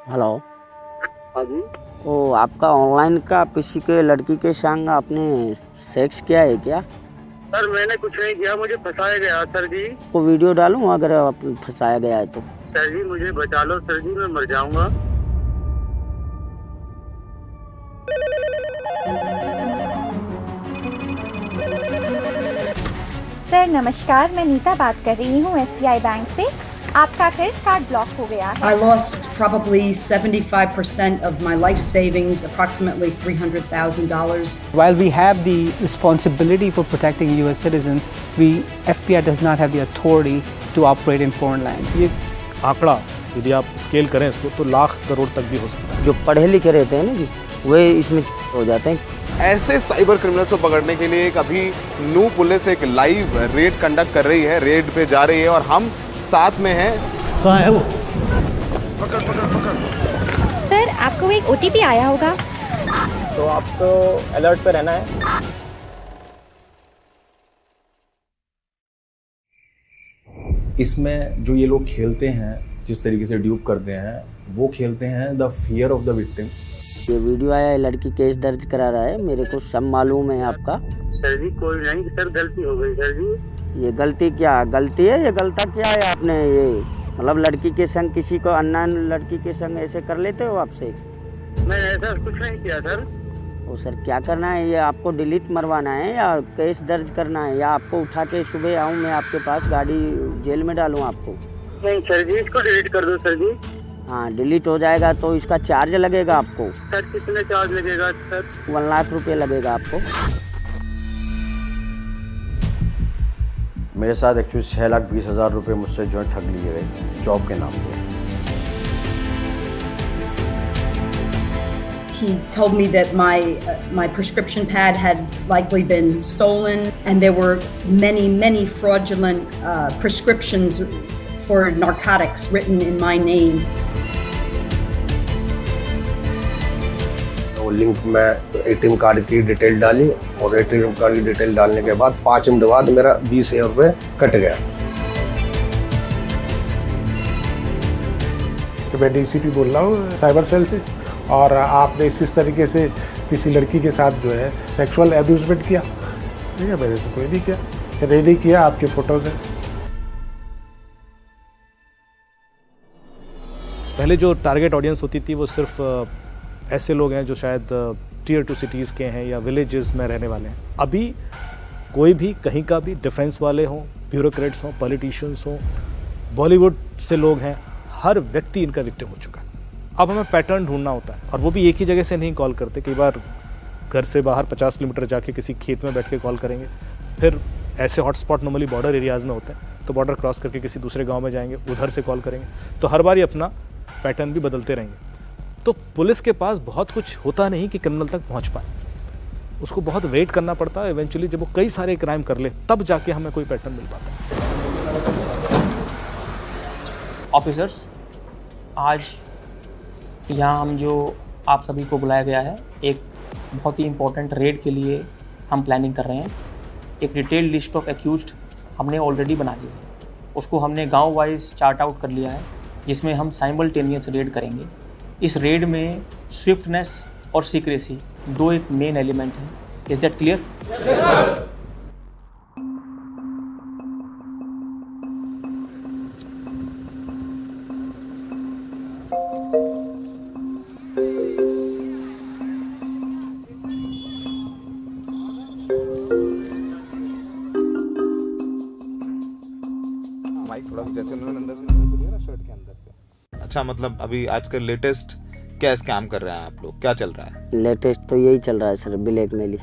Hello. हाँ जी। वो आपका ऑनलाइन का किसी के लड़की के संग आपने सेक्स किया है क्या? सर मैंने कुछ नहीं किया, मुझे फंसाया गया सर जी। को वीडियो डालूं अगर आप फंसाया गया है तो? सर जी मुझे बचा लो सर जी, मैं मर जाऊंगा। सर नमस्कार, मैं नीता बात कर रही हूँ SBI बैंक से। आपका क्रेडिट कार्ड ब्लॉक हो गया है। I lost probably 75% of my life savings, approximately $300,000. While we have the responsibility for protecting US citizens, FBI does not have the authority to operate in foreign land. ये आंकड़ा यदि आप scale करें इसको तो लाख करोड़ तक भी हो सकता है। जो पढ़े लिखे रहते हैं ना जी, वे इसमें हो जाते हैं। ऐसे साइबर क्रिमिनल्स को पकड़ने के लिए अभी नू पुलिस एक लाइव रेड कंडक्ट कर रही है, रेड पे जा रही है और हम साथ में हैं। कहाँ है वो? पकड़ पकड़ पकड़। सर आपको एक OTP आया होगा, तो आपको अलर्ट पे रहना है। इसमें जो ये लोग खेलते हैं, जिस तरीके से ड्यूप करते हैं, वो खेलते हैं the fear of the victim. ये वीडियो आया है, लड़की केस दर्ज करा रहा है, मेरे को सब मालूम है आपका। सर जी कोई नहीं सर, गलती हो गई सर जी। ये गलती क्या गलती है? ये गलता क्या है आपने? ये मतलब लड़की के संग किसी को अनजान लड़की के संग ऐसे कर लेते हो आप सेक्स? मैंने ऐसा कुछ नहीं किया सर। वो सर क्या करना है? ये आपको डिलीट मरवाना है या केस दर्ज करना है, या आपको उठा के सुबह आऊँ मैं आपके पास, गाड़ी जेल में डालूँ आपको? नहीं सर जी, इसको डिलीट कर दो सर जी। हाँ डिलीट हो जाएगा तो इसका चार्ज लगेगा आपको। सर कितने चार्ज लगेगा सर? 1 लाख रुपये लगेगा आपको। मेरे साथ एक्चुअली 6,20,000 रुपये मुझसे जो है ठग लिए गए जॉब के नाम पे। He told me that my prescription pad had likely been stolen, and there were many fraudulent prescriptions for narcotics written in my name. वो लिंक में ATM कार्ड की डिटेल डाली और ATM कार्ड की डिटेल डालने के बाद 5 मिनट बाद मेरा 20,000 रुपये कट गया। मैं DCP बोल रहा हूँ साइबर सेल से, और आपने इस तरीके से किसी लड़की के साथ जो है सेक्सुअल एब्यूजमेंट किया। ठीक है, मैंने तो कोई नहीं किया, यदि नहीं किया आपके फोटोज है। पहले जो टारगेट ऑडियंस होती थी वो सिर्फ ऐसे लोग हैं जो शायद टियर 2 सिटीज़ के हैं या विलेजेस में रहने वाले हैं। अभी कोई भी कहीं का भी, डिफेंस वाले हों, ब्यूरोक्रेट्स हों, पॉलिटिशियंस हों, बॉलीवुड से लोग हैं, हर व्यक्ति इनका विक्टिम हो चुका है। अब हमें पैटर्न ढूंढना होता है, और वो भी एक ही जगह से नहीं कॉल करते। कई बार घर से बाहर 50 किलोमीटर जाके किसी खेत में बैठ के कॉल करेंगे, फिर ऐसे हॉटस्पॉट नॉर्मली बॉर्डर एरियाज़ में होते हैं तो बॉर्डर क्रॉस करके किसी दूसरे गांव में जाएंगे, उधर से कॉल करेंगे, तो हर बार ही अपना पैटर्न भी बदलते रहेंगे। तो पुलिस के पास बहुत कुछ होता नहीं कि क्रिमिनल तक पहुंच पाए, उसको बहुत वेट करना पड़ता है। इवेंचुअली जब वो कई सारे क्राइम कर ले तब जाके हमें कोई पैटर्न मिल पाता है। ऑफिसर्स, आज यहाँ हम जो आप सभी को बुलाया गया है, एक बहुत ही इम्पोर्टेंट रेड के लिए हम प्लानिंग कर रहे हैं। एक डिटेल्ड लिस्ट ऑफ एक्यूज्ड हमने ऑलरेडी बना ली है, उसको हमने गांव वाइज चार्ट आउट कर लिया है, जिसमें हम साइमल्टेनियस रेड करेंगे। इस रेड में स्विफ्टनेस और सीक्रेसी दो एक मेन एलिमेंट हैं। Is that clear? थोड़ा सा जैसे उन्होंने अंदर से दिया ना, शर्ट के अंदर से। अच्छा, मतलब अभी आजकल लेटेस्ट क्या स्कैम कर रहे हैं आप लोग, क्या चल रहा है? लेटेस्ट तो यही चल रहा है सर, ब्लैकमेल,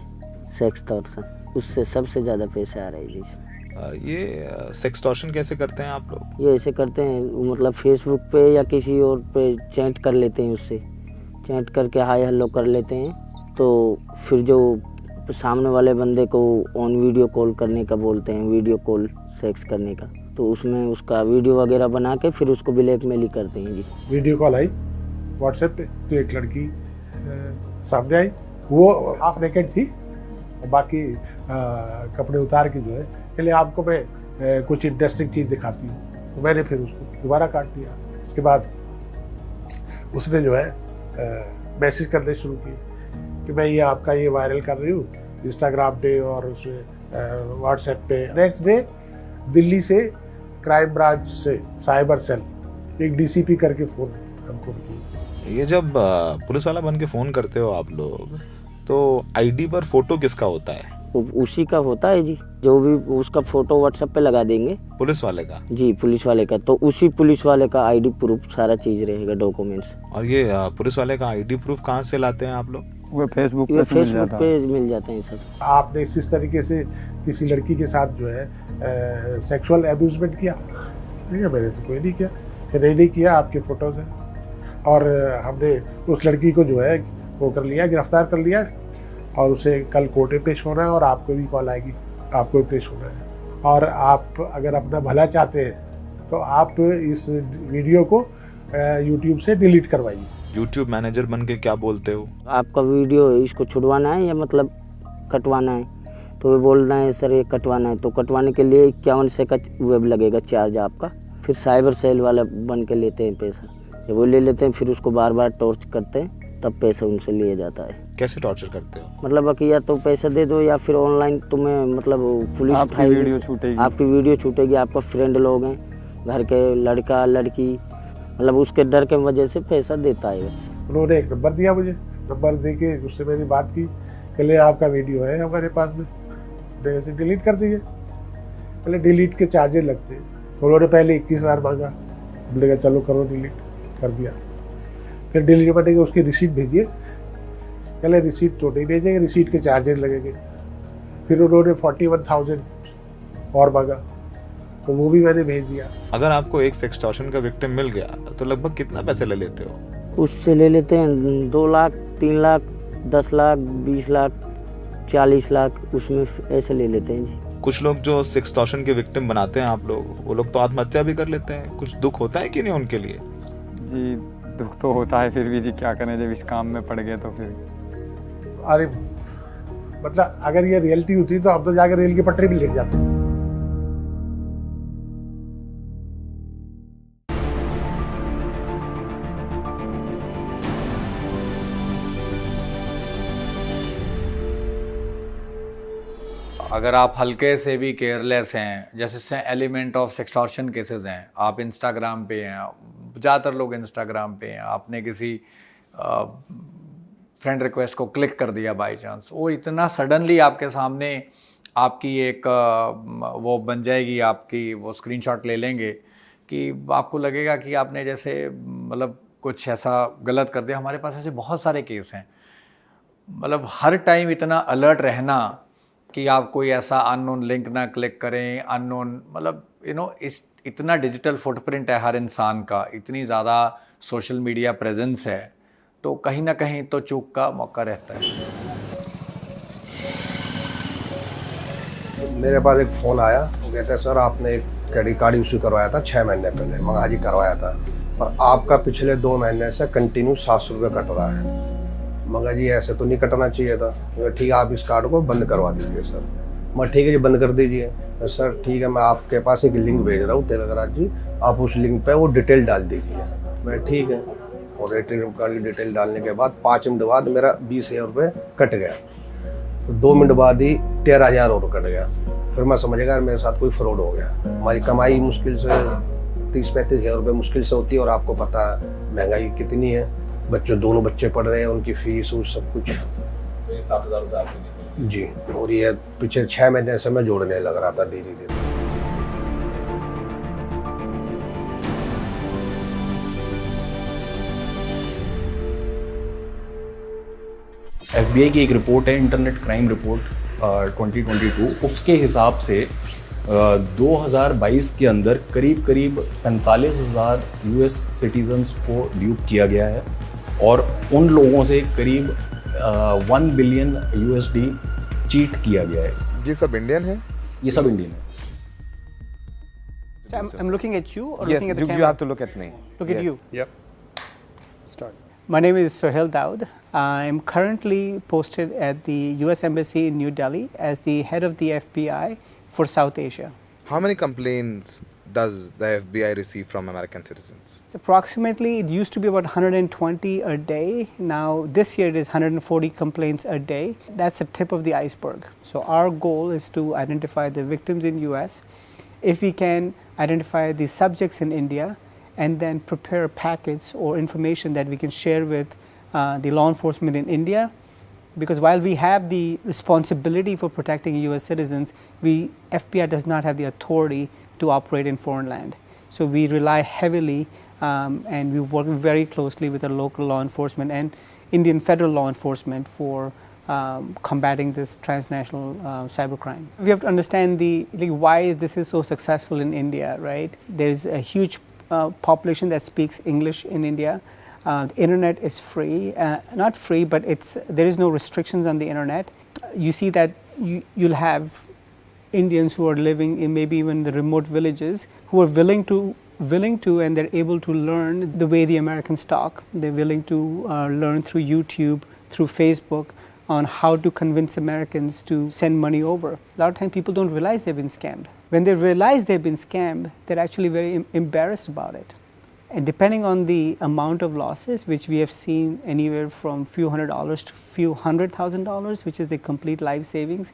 सेक्सटॉर्शन, उससे सबसे ज़्यादा पैसे आ रहे हैं जी। ये सेक्सटॉर्शन कैसे करते हैं आप लोग? ये ऐसे करते हैं, मतलब फेसबुक पे या किसी और पे चैट कर लेते हैं, उससे चैट करके हाय हेलो कर लेते हैं, तो फिर जो सामने वाले बंदे को ऑन वीडियो कॉल करने का बोलते हैं, वीडियो कॉल सेक्स करने का, तो उसमें उसका वीडियो वगैरह बना के फिर उसको ब्लैकमेल ही करते हैं जी। वीडियो कॉल आई व्हाट्सएप पे, तो एक लड़की सामने आई, वो हाफ नेकेड थी, बाकी कपड़े उतार के जो है, पहले आपको मैं कुछ इंटरेस्टिंग चीज़ दिखाती हूँ, तो मैंने फिर उसको दोबारा काट दिया। उसके बाद उसने जो है मैसेज करने शुरू किए कि मैं ये आपका ये वायरल कर रही हूँ इंस्टाग्राम पे और उसमें व्हाट्सएप पे। नेक्स्ट डे दिल्ली से क्राइम ब्रांच से साइबर सेल एक डीसीपी करके फ़ोन हमको किया। ये जब पुलिस वाला बन के फ़ोन करते हो आप लोग, तो आईडी पर फोटो किसका होता है? उसी का होता है जी, जो भी उसका फोटो व्हाट्सएप पे लगा देंगे। पुलिस वाले का? जी पुलिस वाले का, तो उसी पुलिस वाले का आईडी प्रूफ सारा चीज रहेगा, डॉक्यूमेंट्स। और ये पुलिस वाले का आईडी प्रूफ कहाँ से लाते हैं आप लोग? वो फेसबुक पे मिल जाते हैं सब। आपने इस तरीके से किसी लड़की के साथ जो है सेक्सुअल एब्यूजमेंट किया? नहीं है, मैंने तो कोई नहीं किया। नहीं किया, आपके फोटोज हैं। और हमने उस लड़की को जो है वो कर लिया, गिरफ्तार कर लिया और उसे कल कोर्ट में पेश होना है और आपको भी कॉल आएगी, आपको भी पेश होना है। और आप अगर अपना भला चाहते हैं तो आप इस वीडियो को यूट्यूब से डिलीट करवाइए। यूट्यूब मैनेजर बन के क्या बोलते हो? आपका वीडियो इसको छुड़वाना है या मतलब कटवाना है? तो वो बोल रहे हैं सर ये कटवाना है, तो कटवाने के लिए 51 से का वेब लगेगा चार्ज आपका। फिर साइबर सेल वाला बन के लेते हैं पैसा, जब वो ले लेते हैं फिर उसको बार बार टॉर्च करते हैं, तब पैसा उनसे लिया जाता है। कैसे टॉर्चर करते हो? मतलब कि या तो पैसा दे दो या फिर ऑनलाइन तुम्हें मतलब पुलिस आपकी वीडियो छूटेगी, आपकी वीडियो छूटेगी, आपका फ्रेंड लोग हैं घर के, लड़का लड़की, मतलब उसके डर के वजह से पैसा देता है। उन्होंने एक नंबर दिया मुझे, नंबर दे के उससे मैंने बात की, कहले आपका वीडियो है हमारे पास में, मैंने से डिलीट कर दीजिए। पहले डिलीट के चार्जेस लगते हैं, उन्होंने पहले 21,000 मांगा, बोलेगा चलो करो डिलीट, कर दिया। फिर डिलीट करने के उसकी रिसीट भेजिए, पहले रिसीट तो नहीं भेजेंगे, रिसीट के चार्जेस लगेंगे। फिर उन्होंने 41,000 और मांगा, तो वो भी मैंने भेज दिया। अगर आपको एक सेक्सटॉर्शन का विक्टिम मिल गया तो लगभग कितना पैसे ले लेते हो? उससे ले लेते हैं 2 लाख, 3 लाख, 10 लाख, 20 लाख, 40 लाख, उसमें ऐसे ले लेते हैं जी। कुछ लोग जो सेक्सटॉर्शन के विक्टिम बनाते हैं आप लोग, वो लोग तो आत्महत्या भी कर लेते हैं। कुछ दुख होता है कि नहीं उनके लिए? जी दुख तो होता है, फिर भी जी क्या करें, जब इस काम में पड़ गए तो फिर। अरे मतलब अगर ये रियलिटी होती तो अब तो जाकर रेल की पटरी भी लेट जाते। अगर आप हल्के से भी केयरलेस हैं, जैसे एलिमेंट ऑफ सेक्सटॉर्शन केसेस हैं, आप इंस्टाग्राम पे हैं, ज़्यादातर लोग इंस्टाग्राम पे हैं, आपने किसी फ्रेंड रिक्वेस्ट को क्लिक कर दिया बाय चांस, वो इतना सडनली आपके सामने आपकी एक वो बन जाएगी, आपकी वो स्क्रीनशॉट ले लेंगे कि आपको लगेगा कि आपने जैसे मतलब कुछ ऐसा गलत कर दिया। हमारे पास ऐसे बहुत सारे केस हैं। मतलब हर टाइम इतना अलर्ट रहना कि आप कोई ऐसा अननोन लिंक ना क्लिक करें, अननोन मतलब इस इतना डिजिटल फुटप्रिंट है हर इंसान का, इतनी ज़्यादा सोशल मीडिया प्रेजेंस है, तो कहीं ना कहीं तो चूक का मौका रहता है। मेरे पास एक फ़ोन आया, वो कहते हैं सर आपने एक क्रेडिट कार्ड इशू करवाया था 6 महीने पहले। मैं हाँ जी करवाया था, पर आपका पिछले 2 महीने से कंटिन्यू 700 रुपये कट रहा है। मगर जी ऐसे तो नहीं कटना चाहिए था। ठीक है आप इस कार्ड को बंद करवा दीजिए सर। मैं ठीक है जी बंद कर दीजिए सर। ठीक है मैं आपके पास एक लिंक भेज रहा हूँ टेलीग्राम जी, आप उस लिंक पे वो डिटेल डाल दीजिए। मैं ठीक है, और एटीएम कार्ड की डिटेल डालने के बाद 5 मिनट बाद मेरा 20,000 रुपये कट गया। तो 2 मिनट बाद ही 13,000 और कट गया। फिर मैं समझ गया मेरे साथ कोई फ्रॉड हो गया। हमारी कमाई मुश्किल से 30-35,000 रुपये मुश्किल से होती है, और आपको पता है महंगाई कितनी है। दोनों बच्चे पढ़ रहे हैं, उनकी फीस और सब कुछ। 7,000 रुपये आपके जी, और ये पिछले 6 महीने से मैं जोड़ने लग रहा था धीरे धीरे। FBI की एक रिपोर्ट है, इंटरनेट क्राइम रिपोर्ट 2022, उसके हिसाब से 2022 के अंदर करीब 45,000 US सिटीजन्स को ड्यूप किया गया है, और उन लोगों से करीब 1 बिलियन USD चीट किया गया है। ये सब इंडियन है? ये सब इंडियन है। I'm looking at you or yes, looking at the camera? You have to look at me. Look yes. at you. Yep. Start. My name is Sohail Daud. I'm currently posted at the US Embassy in New Delhi as the head of the FBI for South Asia. How many complaints does the FBI receive from American citizens? So approximately, it used to be about 120 a day. Now this year it is 140 complaints a day. That's the tip of the iceberg. So our goal is to identify the victims in US. If we can identify the subjects in India, and then prepare packets or information that we can share with the law enforcement in India. Because while we have the responsibility for protecting US citizens, FBI does not have the authority to operate in foreign land. So we rely heavily and we work very closely with the local law enforcement and Indian federal law enforcement for combating this transnational cybercrime. We have to understand why this is so successful in India, right? There's a huge population that speaks English in India. The internet is free, not free, but there is no restrictions on the internet. You see that you'll have Indians who are living in maybe even the remote villages who are willing to and they're able to learn the way the Americans talk. They're willing to learn through YouTube, through Facebook, on how to convince Americans to send money over. A lot of times people don't realize they've been scammed. When they realize they've been scammed, they're actually very embarrassed about it. And depending on the amount of losses, which we have seen anywhere from few $100s to few $100,000, which is the complete life savings,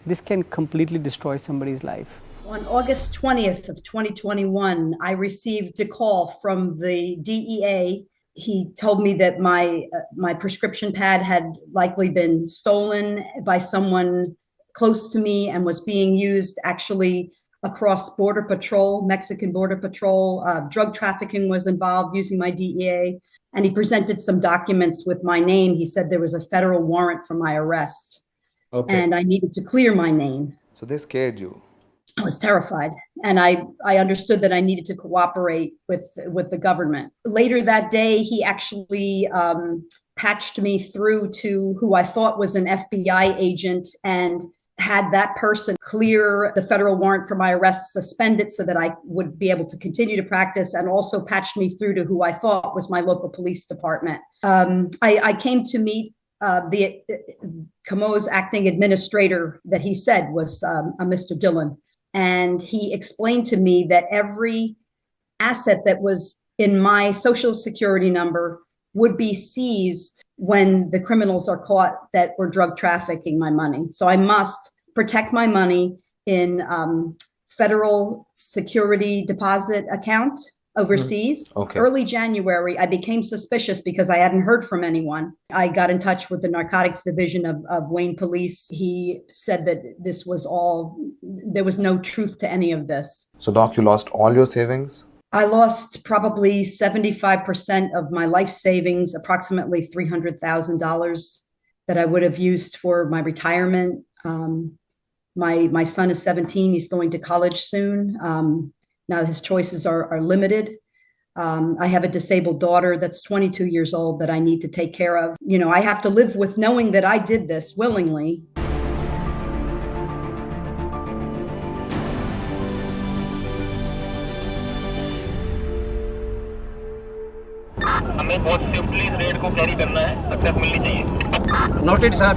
this can completely destroy somebody's life. On August 20th of 2021, I received a call from the DEA. He told me that my prescription pad had likely been stolen by someone close to me and was being used actually across Border Patrol, Mexican Border Patrol. Drug trafficking was involved using my DEA. And he presented some documents with my name. He said there was a federal warrant for my arrest. Okay. And I needed to clear my name. So they scared you? I was terrified. And I understood that I needed to cooperate with the government. Later that day, he actually patched me through to who I thought was an FBI agent and had that person clear the federal warrant for my arrest, suspend it so that I would be able to continue to practice, and also patched me through to who I thought was my local police department. I came to meet the Camo's acting administrator that he said was a Mr. Dillon. And he explained to me that every asset that was in my social security number would be seized when the criminals are caught that were drug trafficking my money. So I must protect my money in federal security deposit account overseas. Okay. Early January, I became suspicious because I hadn't heard from anyone. I got in touch with the narcotics division of Wayne Police. He said that this was all, there was no truth to any of this. So Doc, you lost all your savings? I lost probably 75% of my life savings, approximately $300,000 that I would have used for my retirement. My son is 17. He's going to college soon. Now his choices are limited. I have a disabled daughter that's 22 years old that I need to take care of. You know, I have to live with knowing that I did this willingly. हमें बहुत safely इस red को carry करना है, success मिलनी चाहिए। Noted sir.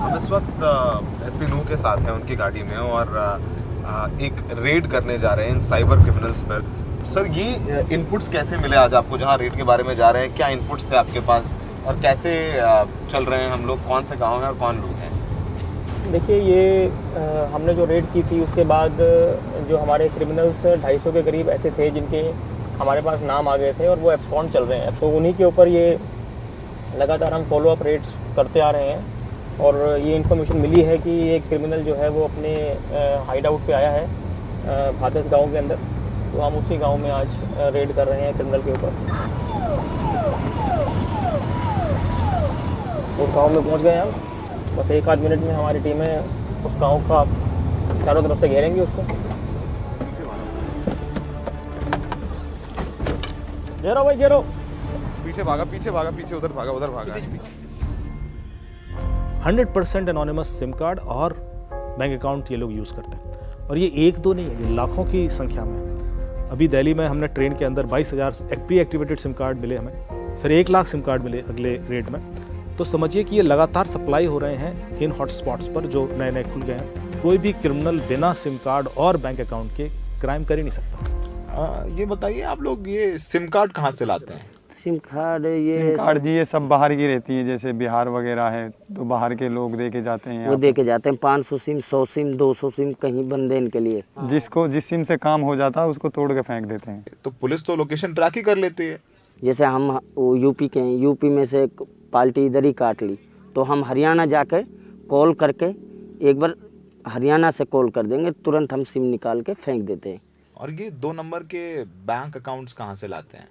हम इस वक्त एसपी नूह के साथ हैं उनकी गाड़ी में और एक रेड करने जा रहे हैं इन साइबर क्रिमिनल्स पर। सर ये इनपुट्स कैसे मिले आज आपको जहां रेड के बारे में जा रहे हैं? क्या इनपुट्स थे आपके पास और कैसे चल रहे हैं हम लोग? कौन से गाँव हैं और कौन लोग हैं? देखिए ये हमने जो रेड की थी उसके बाद जो हमारे क्रिमिनल्स 250 के करीब ऐसे थे जिनके हमारे पास नाम आ गए थे और वो एब्सकॉन्ड चल रहे हैं। तो उन्हीं के ऊपर ये लगातार हम फॉलो अप रेड्स करते आ रहे हैं और ये इन्फॉर्मेशन मिली है कि एक क्रिमिनल जो है वो अपने हाइड आउट पे आया है भादस गांव के अंदर। तो हम उसी गांव में आज रेड कर रहे हैं क्रिमिनल के ऊपर। उस गाँव में पहुँच गए हम, बस एक आध मिनट में हमारी टीमें उस गांव का चारों तरफ से घेरेंगे उसको। घेरो भाई घेरो। पीछे भागा पीछे उधर भागा। 100% एनोनिमस सिम कार्ड और बैंक अकाउंट ये लोग यूज़ करते हैं और ये एक दो नहीं है, ये लाखों की संख्या में। अभी दिल्ली में हमने ट्रेन के अंदर 22,000 प्री एक्टिवेटेड सिम कार्ड मिले हमें, फिर 1 लाख सिम कार्ड मिले अगले रेट में। तो समझिए कि ये लगातार सप्लाई हो रहे हैं इन हॉटस्पॉट्स पर जो नए खुल गए हैं। कोई भी क्रिमिनल बिना सिम कार्ड और बैंक अकाउंट के क्राइम कर ही नहीं सकता। ये बताइए आप लोग ये सिम कार्ड कहाँ से लाते हैं? सिम कार्ड सिम कार्ड जी ये सब बाहर की रहती है, जैसे बिहार वगैरह है तो बाहर के लोग दे के जाते हैं। वो दे के जाते हैं 500 सिम, 100 सिम, 200 सिम कहीं बंदे इनके लिए। जिसको जिस सिम से काम हो जाता है उसको तोड़ के फेंक देते हैं। तो पुलिस तो लोकेशन ट्रैक ही कर लेती है। जैसे हम वो यूपी के हैं, यूपी में से एक पार्टी इधर ही काट ली तो हम हरियाणा जाकर कॉल करके एक बार हरियाणा से कॉल कर देंगे, तुरंत हम सिम निकाल के फेंक देते हैं। और ये 2 नंबर के बैंक अकाउंट्स कहाँ से लाते हैं?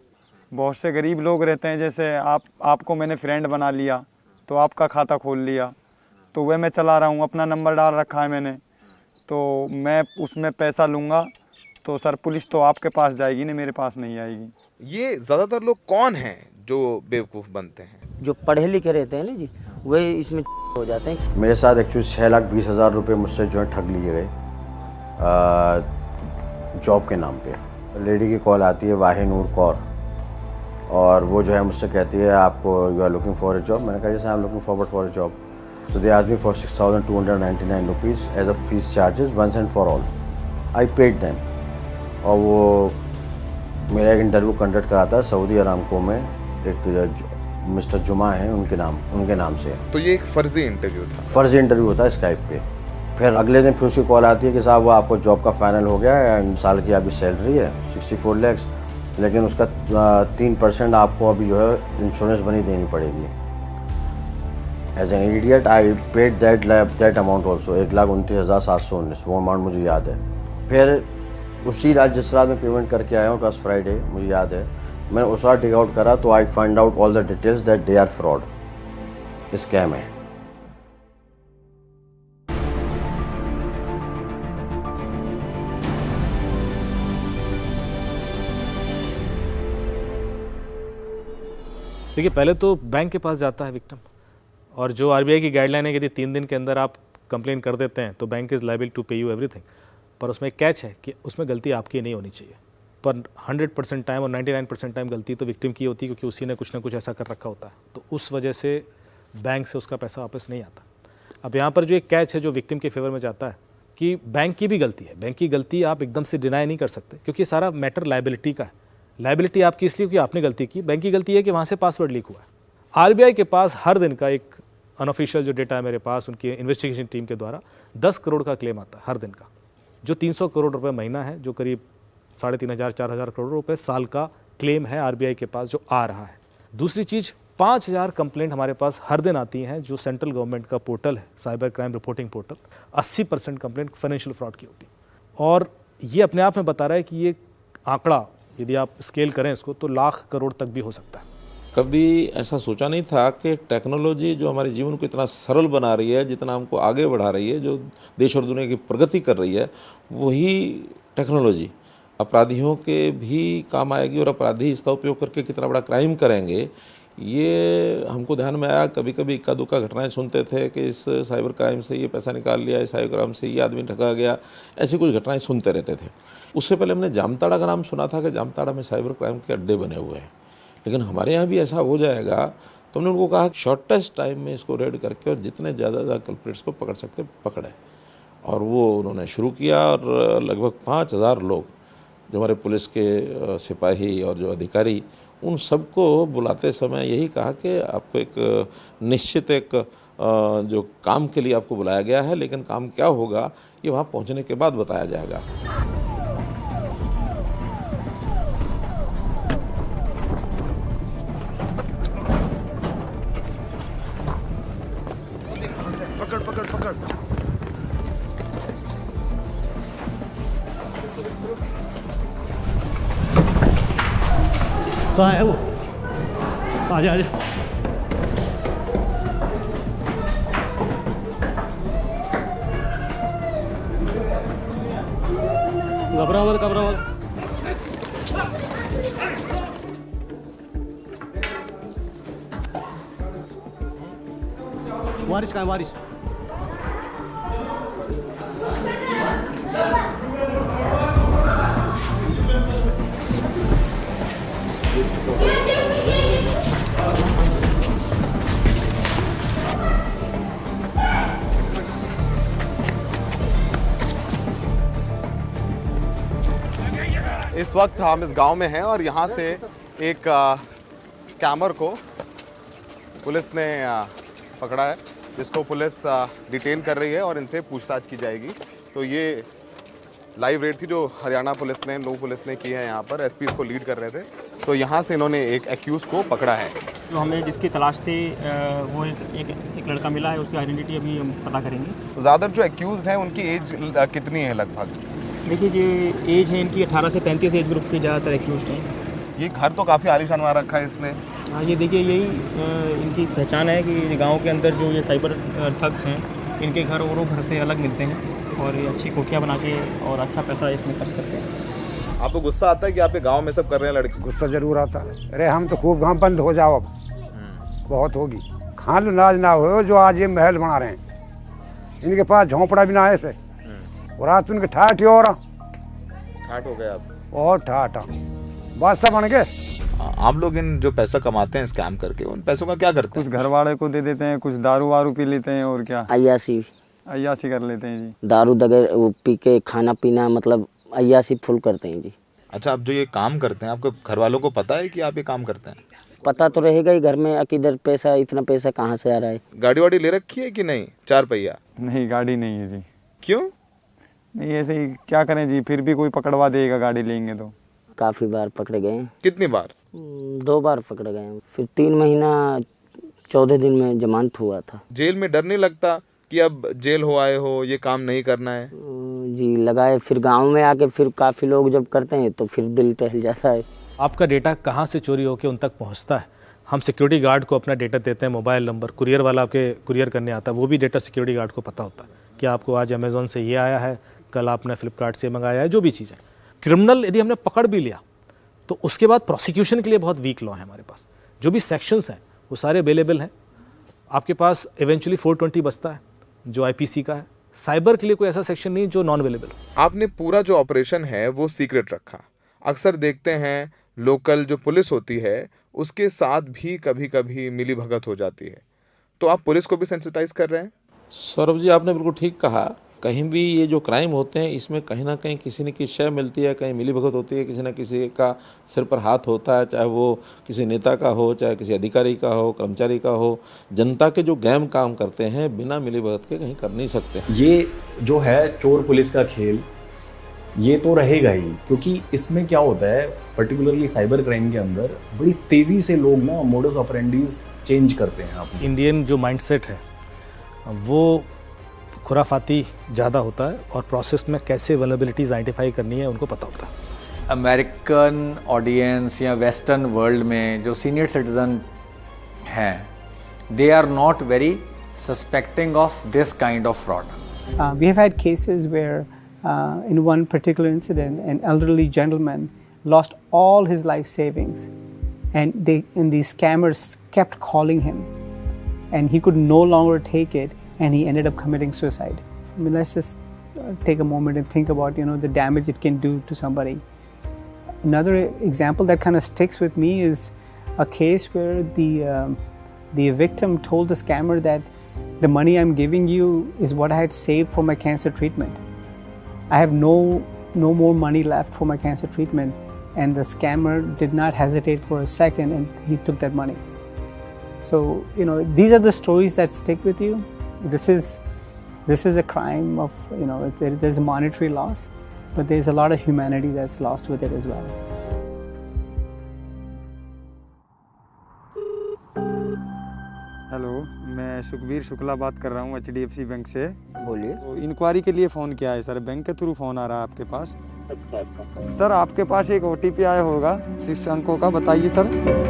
बहुत से गरीब लोग रहते हैं, जैसे आपको मैंने फ्रेंड बना लिया तो आपका खाता खोल लिया, तो वह मैं चला रहा हूँ, अपना नंबर डाल रखा है मैंने, तो मैं उसमें पैसा लूँगा तो सर पुलिस तो आपके पास जाएगी ना, मेरे पास नहीं आएगी। ये ज़्यादातर लोग कौन हैं जो बेवकूफ़ बनते हैं? जो पढ़े लिखे रहते हैं ना जी, वही इसमें हो जाते हैं। मेरे साथ एक्चुअली 6,20,000 रुपये मुझसे जो है ठग लिए गए जॉब के नाम पे। लेडी की कॉल आती है वाहिनूर कौर, और वो जो है मुझसे कहती है आपको you are looking for a job. मैंने कहा जैसे I am looking forward for a job, तो they asked me for 6,299 rupees as a fees charges once and for all. I paid them, और वो मेरा एक इंटरव्यू कंडक्ट कराता है सऊदी अरामको में, एक मिस्टर जुमा है उनके नाम से। तो ये एक फर्जी इंटरव्यू था? फर्जी इंटरव्यू होता है स्काइप पे। फिर अगले दिन फिर उसकी कॉल आती है कि साहब वो आपको जॉब का फाइनल हो गया है, साल की आपकी सैलरी है 64 लाख, लेकिन उसका 3% आपको अभी जो है इंश्योरेंस बनी देनी पड़ेगी। As an idiot I paid that amount also, 1,29,719, वो अमाउंट मुझे याद है। फिर उसी रात जिस रात में पेमेंट करके आया हूँ, ट्वास फ्राइडे, मुझे याद है, मैंने उस रात टिक आउट करा तो I find out all the details that they are fraud, scam है। देखिए, पहले तो बैंक के पास जाता है विक्टिम, और जो आरबीआई की गाइडलाइन है कि यदि 3 दिन के अंदर आप कंप्लेन कर देते हैं तो बैंक इज़ लायबल टू पे यू एवरीथिंग। पर उसमें एक कैच है कि उसमें गलती आपकी नहीं होनी चाहिए, पर 100% टाइम और 99% टाइम गलती तो विक्टिम की होती है, क्योंकि उसी ने कुछ ना कुछ ऐसा कर रखा होता है, तो उस वजह से बैंक से उसका पैसा वापस नहीं आता। अब यहाँ पर जो एक कैच है जो विक्टिम के फेवर में जाता है कि बैंक की भी गलती है। बैंक की गलती आप एकदम से डिनाई नहीं कर सकते, क्योंकि सारा मैटर लायबिलिटी का है। लायबिलिटी आपकी इसलिए कि आपने गलती की, बैंक की गलती है कि वहाँ से पासवर्ड लीक हुआ है। आरबीआई के पास हर दिन का एक अनऑफिशियल जो डेटा है मेरे पास, उनकी इन्वेस्टिगेशन टीम के द्वारा 10 करोड़ का क्लेम आता है हर दिन का, जो 300 करोड़ रुपए महीना है, जो करीब 3,500-4,000 करोड़ रुपए साल का क्लेम है आरबीआई के पास जो आ रहा है। दूसरी चीज़, 5,000 कंप्लेंट हमारे पास हर दिन आती हैं, जो सेंट्रल गवर्नमेंट का पोर्टल है, cyber crime reporting portal, 80% complaint financial fraud की होती है। और ये अपने आप में बता रहा है कि ये आंकड़ा यदि आप स्केल करें इसको तो लाख करोड़ तक भी हो सकता है। कभी ऐसा सोचा नहीं था कि टेक्नोलॉजी जो हमारे जीवन को इतना सरल बना रही है, जितना हमको आगे बढ़ा रही है, जो देश और दुनिया की प्रगति कर रही है, वही टेक्नोलॉजी अपराधियों के भी काम आएगी, और अपराधी इसका उपयोग करके कितना बड़ा क्राइम करेंगे ये हमको ध्यान में आया। कभी कभी इक्का दुक्का घटनाएं सुनते थे कि इस साइबर क्राइम से ये पैसा निकाल लिया, इस साइबर क्राइम से ये आदमी ठगा गया, ऐसी कुछ घटनाएं सुनते रहते थे। उससे पहले हमने जामताड़ा का नाम सुना था कि जामताड़ा में साइबर क्राइम के अड्डे बने हुए हैं, लेकिन हमारे यहाँ भी ऐसा हो जाएगा। तो हमने उनको कहा शॉर्टेस्ट टाइम में इसको रेड करके और जितने ज़्यादा कल्प्रिट्स को पकड़ सकते पकड़ें, और वो उन्होंने शुरू किया। और लगभग 5,000 लोग, जो हमारे पुलिस के सिपाही और जो अधिकारी, उन सबको बुलाते समय यही कहा कि आपको एक निश्चित एक जो काम के लिए आपको बुलाया गया है, लेकिन काम क्या होगा ये वहाँ पहुँचने के बाद बताया जाएगा। पकड़ पकड़ पकड़। कहाँ है वो? आजा आजा। घबराओ मत, घबराओ मत। वारिस कहाँ है? वारिस वक्त हम इस गांव में हैं और यहाँ से एक स्कैमर को पुलिस ने पकड़ा है, जिसको पुलिस डिटेन कर रही है और इनसे पूछताछ की जाएगी। तो ये लाइव रेड थी जो हरियाणा पुलिस ने, नौ पुलिस ने की है यहाँ पर। एसपी इसको लीड कर रहे थे, तो यहाँ से इन्होंने एक एक्यूज को पकड़ा है। जो हमें जिसकी तलाश थी वो एक लड़का मिला है, उसकी आइडेंटिटी अभी हम पता करेंगे। ज़्यादातर जो एक्यूज हैं उनकी एज कितनी है लगभग? देखिए जो एज है इनकी 18 से 35 एज ग्रुप की ज़्यादातर एक्यूज हैं। ये घर तो काफ़ी आलीशान बना रखा है इसने। हाँ, ये देखिए यही इनकी पहचान है कि गांव के अंदर जो ये साइबर ठग्स हैं, इनके घर औरों घर से अलग मिलते हैं और ये अच्छी कोठियाँ बना के और अच्छा पैसा इसमें खर्च करते हैं। आपको गुस्सा आता है कि आपके गांव में सब कर रहे हैं लड़के? गुस्सा जरूर आता है। अरे हम तो खूब गांव बंद हो जाओ, अब बहुत होगी। खान नाज ना हो जो आज ये महल बना रहे हैं, इनके पास झोंपड़ा भी ना है ऐसे, और आज उनके ठाठ ही और ठाठ हो गए आप? और ठाठ बादशाह बन गए। आप लोग इन जो पैसा कमाते हैं स्कैम करके, उन पैसों का क्या करते हैं? कुछ घर वाले को दे देते हैं, कुछ दारू वारू पी लेते हैं, और क्या अय्यासी कर लेते हैं जी। दारू दगर वो पी के खाना पीना, मतलब अय्यासी फुल करते हैं जी। अच्छा, आप जो ये काम करते हैं, आपके घर वालों को पता है कि आप ये काम करते हैं? पता तो रहेगा ही घर में, किधर पैसा, इतना पैसा कहाँ से आ रहा है। गाड़ी वाड़ी ले रखी है कि नहीं? 4 पहिया? नहीं, गाड़ी नहीं है जी। क्यों? नहीं, ऐसे ही क्या करें जी, फिर भी कोई पकड़वा देगा गाड़ी लेंगे तो। काफ़ी बार पकड़े गए हैं। कितनी बार? 2 बार पकड़े गए हैं। फिर 3 महीना 14 दिन में जमानत हुआ था। जेल में डर नहीं लगता कि अब जेल हो आए हो, ये काम नहीं करना है? जी लगाए। फिर गांव में आके फिर काफ़ी लोग जब करते हैं तो फिर दिल टहल जाता है। आपका डेटा कहाँ से चोरी होकर उन तक पहुँचता है? हम सिक्योरिटी गार्ड को अपना डेटा देते हैं, मोबाइल नंबर, कुरियर वाला आपके कुरियर करने आता है, वो भी डेटा सिक्योरिटी गार्ड को पता होता है कि आपको आज अमेज़ॉन से ये आया है, कल आपने फ्लिपकार्ट से मंगाया है, जो भी चीज़ है। क्रिमिनल यदि हमने पकड़ भी लिया तो उसके बाद प्रोसिक्यूशन के लिए बहुत वीक लॉ है हमारे पास। जो भी सेक्शंस हैं वो सारे अवेलेबल हैं। आपके पास इवेंचुअली 420 बचता है जो आईपीसी का है। साइबर के लिए कोई ऐसा सेक्शन नहीं जो नॉन अवेलेबल हो। आपने पूरा जो ऑपरेशन है वो सीक्रेट रखा। अक्सर देखते हैं लोकल जो पुलिस होती है उसके साथ भी कभी कभी मिली भगत हो जाती है, तो आप पुलिस को भी सेंसिटाइज कर रहे हैं? सौरभ जी, आपने बिल्कुल ठीक कहा। कहीं भी ये जो क्राइम होते हैं इसमें कहीं ना कहीं किसी न किसी शय मिलती है, कहीं मिली भगत होती है, किसी न किसी का सिर पर हाथ होता है, चाहे वो किसी नेता का हो, चाहे किसी अधिकारी का हो, कर्मचारी का हो। जनता के जो गैम काम करते हैं बिना मिली भगत के कहीं कर नहीं सकते। ये जो है चोर पुलिस का खेल, ये तो रहेगा ही, क्योंकि इसमें क्या होता है, पर्टिकुलरली साइबर क्राइम के अंदर बड़ी तेज़ी से लोग ना मोडस ऑपरेंडीज चेंज करते हैं। आप इंडियन जो माइंडसेट है वो खुराफाती ज़्यादा होता है और प्रोसेस में कैसे वल्नरेबिलिटीज़ आइडेंटिफाई करनी है उनको पता होता है। अमेरिकन ऑडियंस या वेस्टर्न वर्ल्ड में जो सीनियर सिटीजन हैं, they are not very suspecting of this kind of fraud. We have had cases where in one particular incident an elderly gentleman lost all his life savings, and the scammers kept calling him and he could no longer take it, and he ended up committing suicide. I mean, let's just take a moment and think about the damage it can do to somebody. Another example that kind of sticks with me is a case where the victim told the scammer that the money I'm giving you is what I had saved for my cancer treatment. I have no more money left for my cancer treatment, and the scammer did not hesitate for a second, and he took that money. So these are the stories that stick with you. This is a crime of there's a monetary loss, but there's a lot of humanity that's lost with it as well. Hello, मैं सुखबीर शुक्ला बात कर रहा हूँ HDFC bank से। बोलिए। तो inquiry के लिए फ़ोन किया है सर, बैंक के थ्रू फ़ोन आ रहा है आपके पास। अच्छा। सर आपके पास एक OTP आया होगा 6 अंकों का, बताइए सर।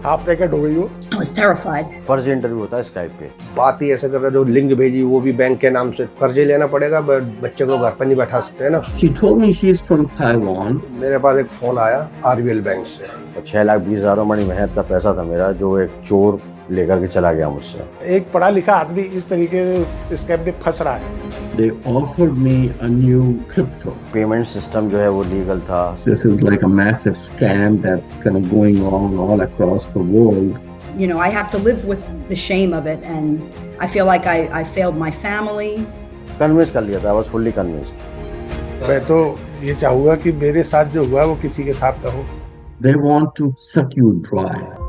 हाफ नेकेड हो गई हो। I was terrified. फर्जी इंटरव्यू होता है स्काइप पे। बात ही ऐसे कर रहा है, जो लिंक भेजी वो भी बैंक के नाम से, कर्जे लेना पड़ेगा, बच्चे को घर पर नहीं बैठा सकते है ना। She told me she is from Taiwan. मेरे पास एक फोन आया आरबीएल बैंक से, 6,20,000 बड़ी मेहनत का पैसा था मेरा, जो एक चोर लेकर के चला गया मुझसे। एक पढ़ा लिखा आदमी इस तरीके से स्कैम में फंस रहा है। They offered me a new crypto. Payment system जो है वो लीगल था। This is like a massive scam that's kind of going on all across the world. You know, I have to live with the shame of it, and I feel like I failed my family. Convince कर लिया था, I was fully convinced. मैं तो ये चाहूँगा कि मेरे साथ जो हुआ वो किसी के साथ ना हो। They want to suck you dry.